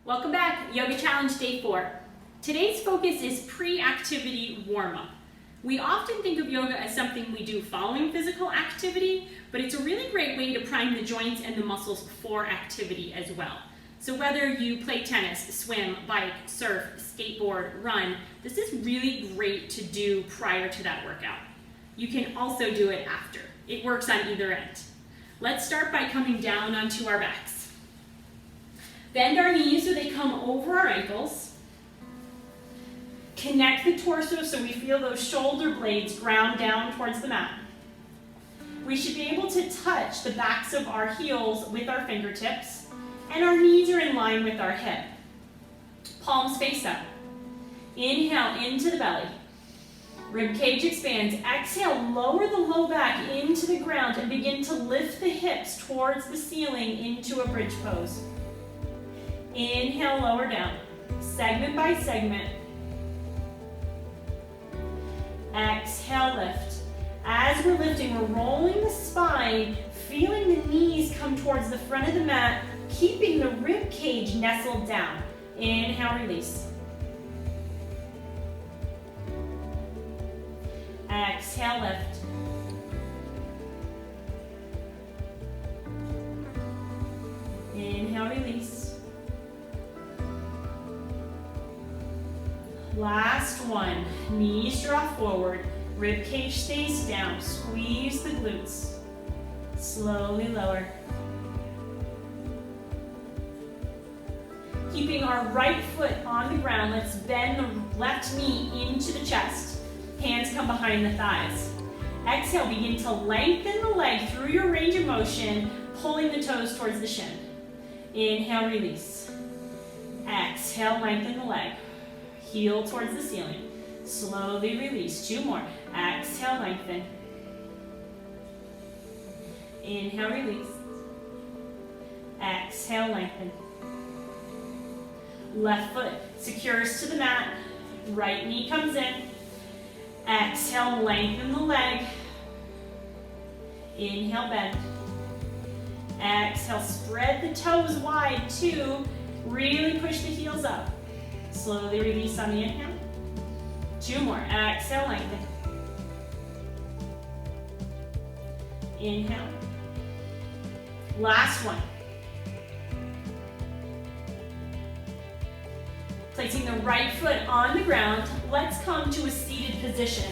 Welcome back, Yoga Challenge Day 4. Today's focus is pre-activity warm-up. We often think of yoga as something we do following physical activity, but it's a really great way to prime the joints and the muscles before activity as well. So whether you play tennis, swim, bike, surf, skateboard, run, this is really great to do prior to that workout. You can also do it after. It works on either end. Let's start by coming down onto our backs. Bend our knees so they come over our ankles. Connect the torso so we feel those shoulder blades ground down towards the mat. We should be able to touch the backs of our heels with our fingertips, and our knees are in line with our hip. Palms face up. Inhale into the belly. Rib cage expands. Exhale, lower the low back into the ground and begin to lift the hips towards the ceiling into a bridge pose. Inhale, lower down, segment by segment. Exhale, lift. As we're lifting, we're rolling the spine, feeling the knees come towards the front of the mat, keeping the rib cage nestled down. Inhale, release. Exhale, lift. Inhale, release. Last one, knees draw forward, rib cage stays down, squeeze the glutes, slowly lower. Keeping our right foot on the ground, let's bend the left knee into the chest, hands come behind the thighs. Exhale, begin to lengthen the leg through your range of motion, pulling the toes towards the shin. Inhale, release. Exhale, lengthen the leg. Heel towards the ceiling. Slowly release. 2 more. Exhale, lengthen. Inhale, release. Exhale, lengthen. Left foot secures to the mat. Right knee comes in. Exhale, lengthen the leg. Inhale, bend. Exhale, spread the toes wide. 2. Really push the heels up. Slowly release on the inhale. 2 more. Exhale, lengthen. Inhale. Last one. Placing the right foot on the ground, let's come to a seated position.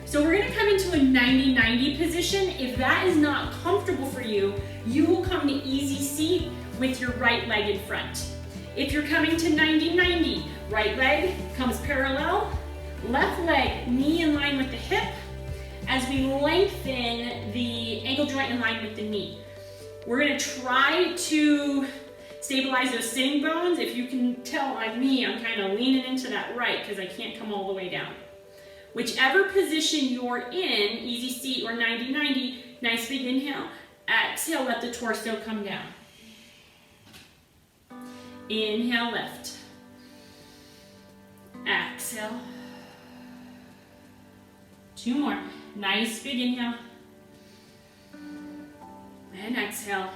So we're going to come into a 90-90 position. If that is not comfortable for you, you will come to easy seat with your right leg in front. If you're coming to 90-90, right leg comes parallel, left leg knee in line with the hip as we lengthen the ankle joint in line with the knee. We're going to try to stabilize those sitting bones. If you can tell on me, I'm kind of leaning into that right because I can't come all the way down. Whichever position you're in, easy seat or 90-90, nice big inhale. Exhale, let the torso come down. Inhale, lift. Exhale. 2 more. Nice big inhale. And exhale.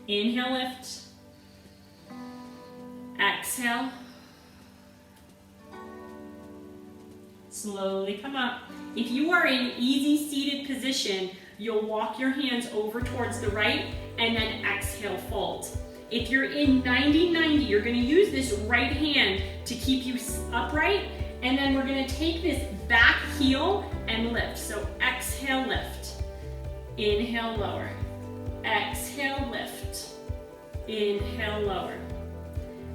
Inhale, lift. Exhale. Slowly come up. If you are in easy seated position, you'll walk your hands over towards the right and then exhale, fold. If you're in 90-90, you're going to use this right hand to keep you upright, and then we're going to take this back heel and lift. So exhale, lift. Inhale, lower. Exhale, lift. Inhale, lower.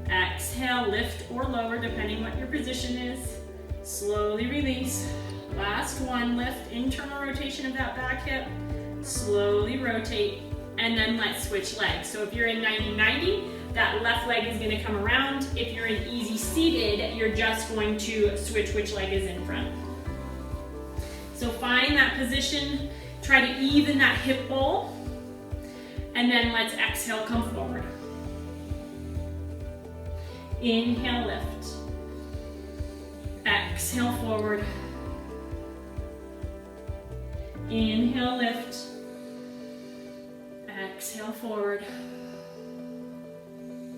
Exhale, lift or lower, depending what your position is. Slowly release. Last one, lift, internal rotation of that back hip. Slowly rotate, and then let's switch legs. So if you're in 90-90, that left leg is going to come around. If you're in easy seated, you're just going to switch which leg is in front. So find that position, try to even that hip bowl, and then let's exhale, come forward. Inhale, lift. Exhale, forward. Inhale, lift. Exhale forward.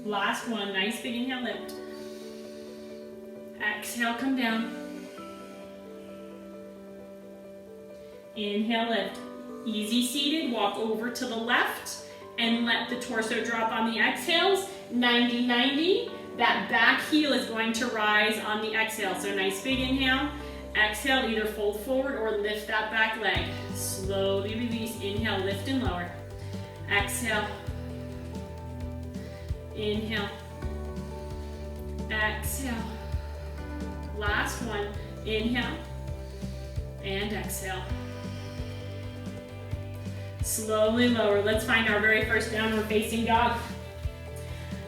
Last one, nice big inhale, lift. Exhale, come down. Inhale, lift. Easy seated, walk over to the left and let the torso drop on the exhales. 90-90. That back heel is going to rise on the exhale. So nice big inhale. Exhale, either fold forward or lift that back leg. Slowly release. Inhale, lift and lower. Exhale. Inhale. Exhale. Last one. Inhale. And exhale. Slowly lower. Let's find our very first downward facing dog.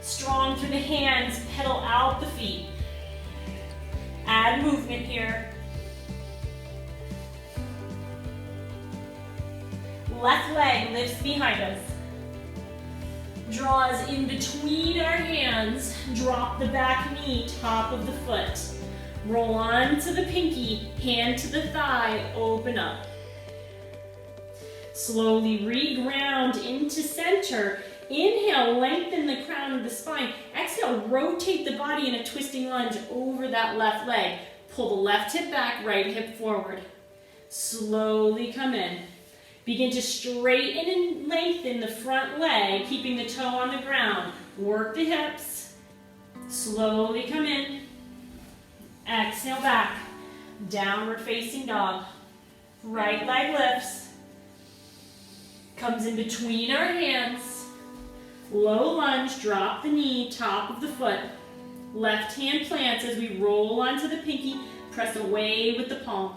Strong through the hands, pedal out the feet. Add movement here. Left leg lifts behind us. Draws in between our hands. Drop the back knee, top of the foot. Roll on to the pinky, hand to the thigh, open up. Slowly re-ground into center. Inhale, lengthen the crown of the spine. Exhale, rotate the body in a twisting lunge over that left leg. Pull the left hip back, right hip forward. Slowly come in. Begin to straighten and lengthen the front leg, keeping the toe on the ground. Work the hips. Slowly come in. Exhale back. Downward facing dog. Right leg lifts. Comes in between our hands. Low lunge, drop the knee, top of the foot. Left hand plants as we roll onto the pinky, press away with the palm.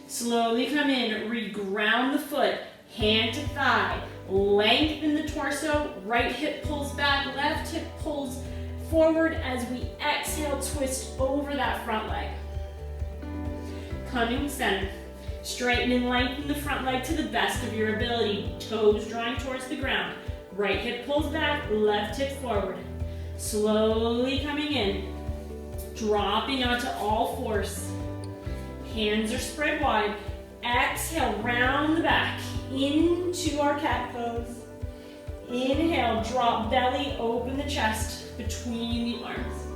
Slowly come in, re-ground the foot, hand to thigh. Lengthen the torso, right hip pulls back, left hip pulls forward as we exhale, twist over that front leg. Coming center. Straighten and lengthen the front leg to the best of your ability. Toes drawing towards the ground. Right hip pulls back, left hip forward. Slowly coming in. Dropping onto all fours. Hands are spread wide. Exhale, round the back into our cat pose. Inhale, drop belly, open the chest between the arms.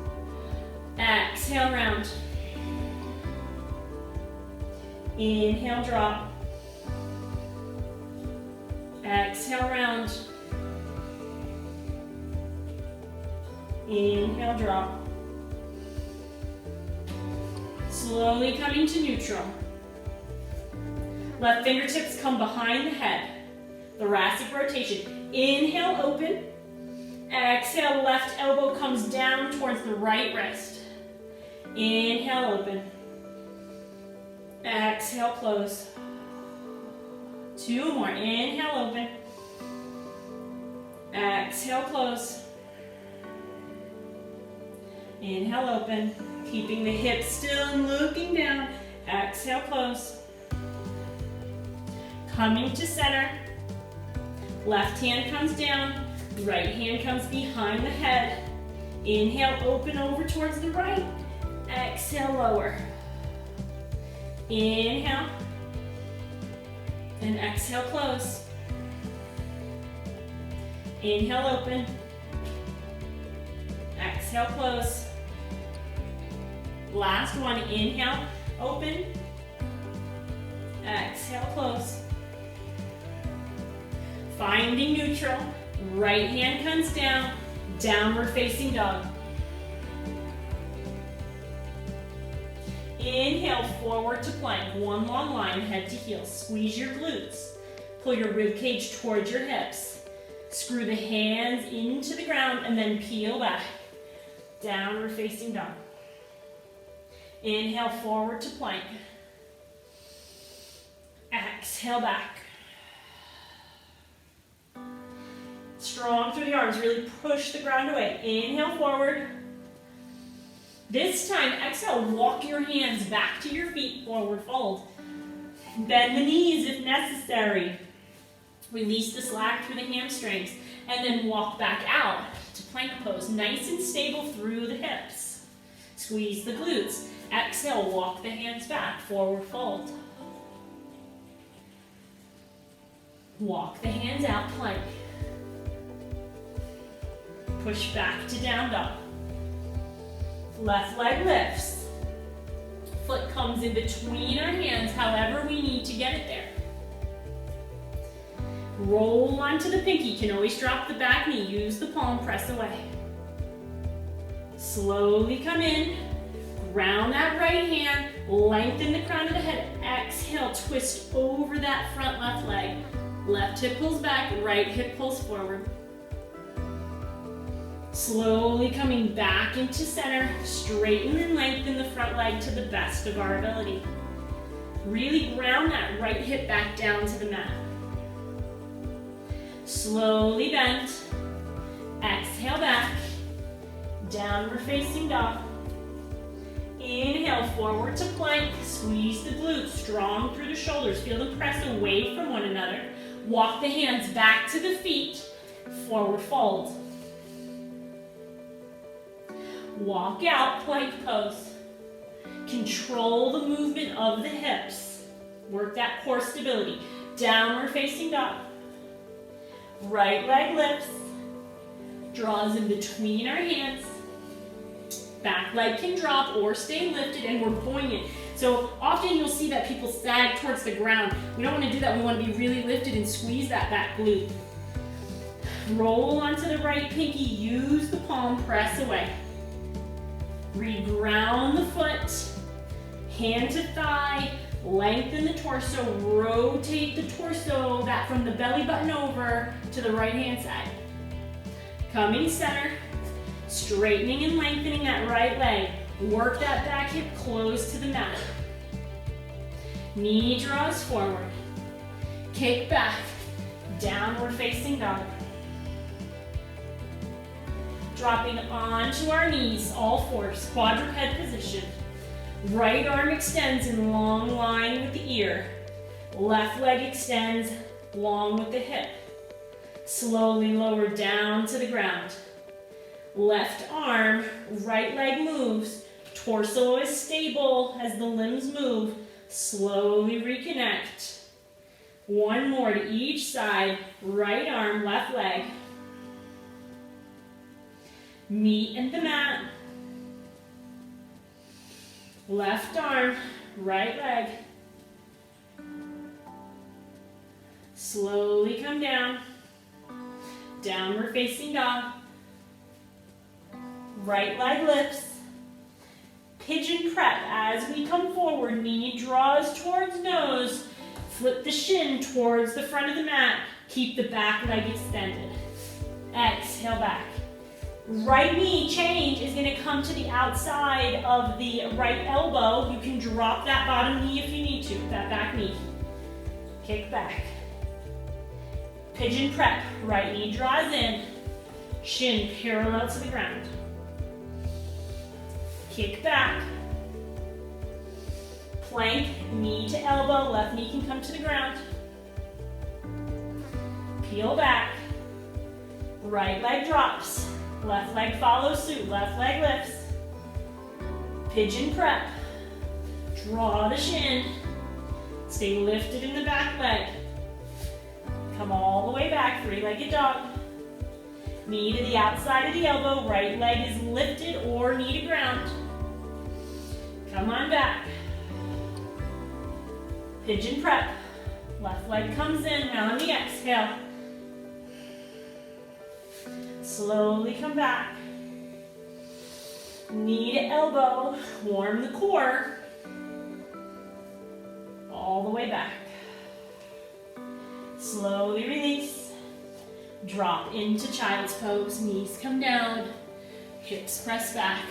Exhale, round. Inhale, drop. Exhale, round. Inhale, drop. Slowly coming to neutral. Left fingertips come behind the head. Thoracic rotation. Inhale, open. Exhale, left elbow comes down towards the right wrist. Inhale, open. Exhale, close. Two more. Inhale, open. Exhale, close. Inhale, open. Keeping the hips still and looking down. Exhale, close. Coming to center. Left hand comes down. Right hand comes behind the head. Inhale, open over towards the right. Exhale, lower. Inhale. And exhale, close. Inhale, open. Exhale, close. Last one. Inhale, open. Exhale, close. Finding neutral. Right hand comes down. Downward facing dog. Inhale, forward to plank. One long line, head to heel. Squeeze your glutes. Pull your rib cage towards your hips. Screw the hands into the ground and then peel back. Downward facing dog. Inhale, forward to plank. Exhale, back. Strong through the arms. Really push the ground away. Inhale, forward. This time, exhale, walk your hands back to your feet, forward fold. Bend the knees if necessary. Release the slack through the hamstrings, and then walk back out to plank pose. Nice and stable through the hips. Squeeze the glutes. Exhale, walk the hands back, forward fold. Walk the hands out, plank. Push back to down dog. Left leg lifts. Foot comes in between our hands, however we need to get it there. Roll onto the pinky. You can always drop the back knee. Use the palm, press away. Slowly come in. Ground that right hand. Lengthen the crown of the head. Exhale, twist over that front left leg. Left hip pulls back, right hip pulls forward. Slowly coming back into center. Straighten and lengthen the front leg to the best of our ability. Really ground that right hip back down to the mat. Slowly bend. Exhale back. Downward facing dog. Inhale, forward to plank. Squeeze the glutes, strong through the shoulders. Feel them press away from one another. Walk the hands back to the feet. Forward fold. Walk out, plank pose. Control the movement of the hips. Work that core stability. Downward facing dog. Right leg lifts. Draws in between our hands. Back leg can drop or stay lifted, and we're buoyant. So often you'll see that people sag towards the ground. We don't want to do that. We want to be really lifted and squeeze that back glute. Roll onto the right pinky. Use the palm, press away. Reground the foot. Hand to thigh. Lengthen the torso. Rotate the torso back from the belly button over to the right hand side. Coming center. Straightening and lengthening that right leg. Work that back hip close to the mat. Knee draws forward. Kick back. Downward facing dog. Dropping onto our knees, all fours, quadruped position. Right arm extends in long line with the ear. Left leg extends long with the hip. Slowly lower down to the ground. Left arm, right leg moves. Torso is stable as the limbs move. Slowly reconnect. One more to each side. Right arm, left leg. Meet at the mat. Left arm, right leg. Slowly come down. Downward facing dog. Right leg lifts. Pigeon prep as we come forward. Knee draws towards nose. Flip the shin towards the front of the mat. Keep the back leg extended. Exhale back. Right knee change is going to come to the outside of the right elbow. You can drop that bottom knee if you need to, that back knee. Kick back. Pigeon prep. Right knee draws in. Shin parallel to the ground. Kick back. Plank, knee to elbow. Left knee can come to the ground. Peel back. Right leg drops. Left leg follows suit. Left leg lifts. Pigeon prep. Draw the shin. Stay lifted in the back leg. Come all the way back, three-legged dog. Knee to the outside of the elbow. Right leg is lifted or knee to ground. Come on back. Pigeon prep. Left leg comes in. Now on the exhale. Slowly come back. Knee to elbow. Warm the core. All the way back. Slowly release. Drop into child's pose. Knees come down. Hips press back.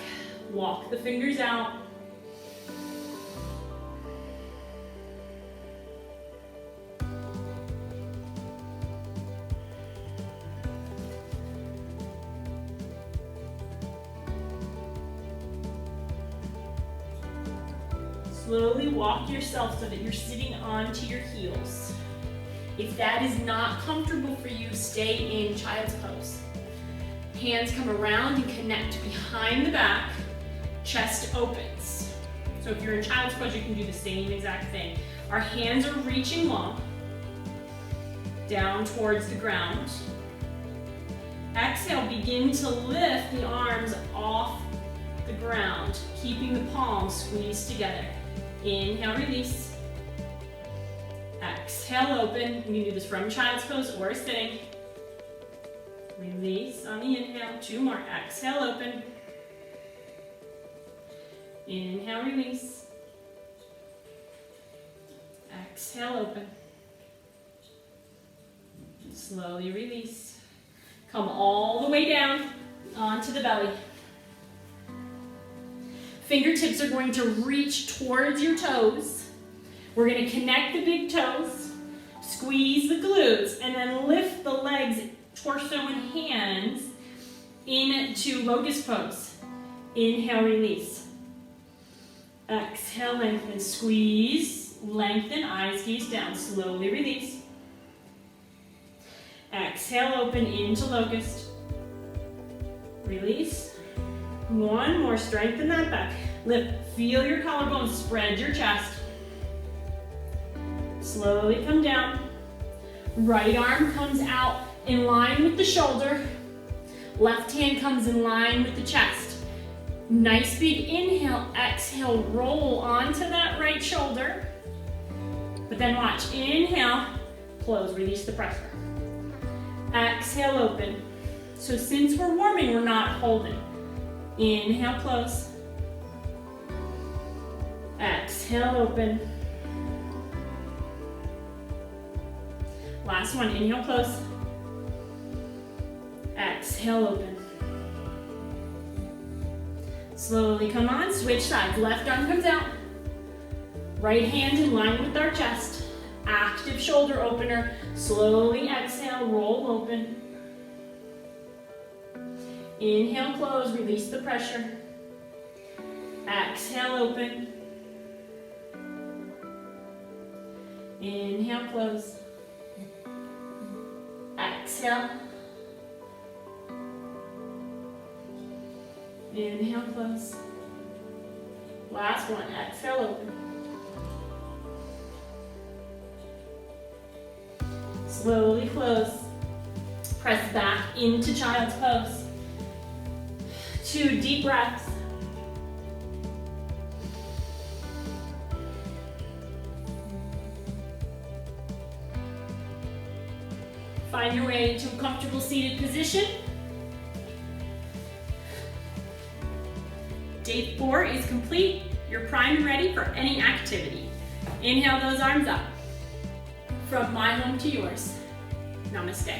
Walk the fingers out. Slowly walk yourself so that you're sitting onto your heels. If that is not comfortable for you, stay in child's pose. Hands come around and connect behind the back. Chest opens. So if you're in child's pose, you can do the same exact thing. Our hands are reaching long. down towards the ground. Exhale, begin to lift the arms off the ground, keeping the palms squeezed together. Inhale, release. Exhale, open. You can do this from child's pose or sitting. Release on the inhale. 2 more. Exhale, open. Inhale, release. Exhale, open. Slowly release. Come all the way down onto the belly. Fingertips are going to reach towards your toes. We're going to connect the big toes, squeeze the glutes, and then lift the legs, torso and hands into locust pose. Inhale, release. Exhale, lengthen, squeeze, lengthen, eyes gaze down, slowly release. Exhale, open into locust. Release. 1 more, strengthen that back. Lift, feel your collarbones, spread your chest. Slowly come down. Right arm comes out in line with the shoulder. Left hand comes in line with the chest. Nice big inhale, exhale, roll onto that right shoulder. But then watch, inhale, close, release the pressure. Exhale, open. So since we're warming, we're not holding. Inhale, close. Exhale, open. Last one, inhale, close. Exhale, open. Slowly come on, switch sides. Left arm comes out. Right hand in line with our chest. Active shoulder opener. Slowly exhale, roll open. Inhale, close, release the pressure. Exhale, open. Inhale, close. Exhale. Inhale, close. Last one, exhale, open. Slowly close. Press back into child's pose. 2 deep breaths. Find your way to a comfortable seated position. Day 4 is complete. You're primed and ready for any activity. Inhale those arms up. From my home to yours. Namaste.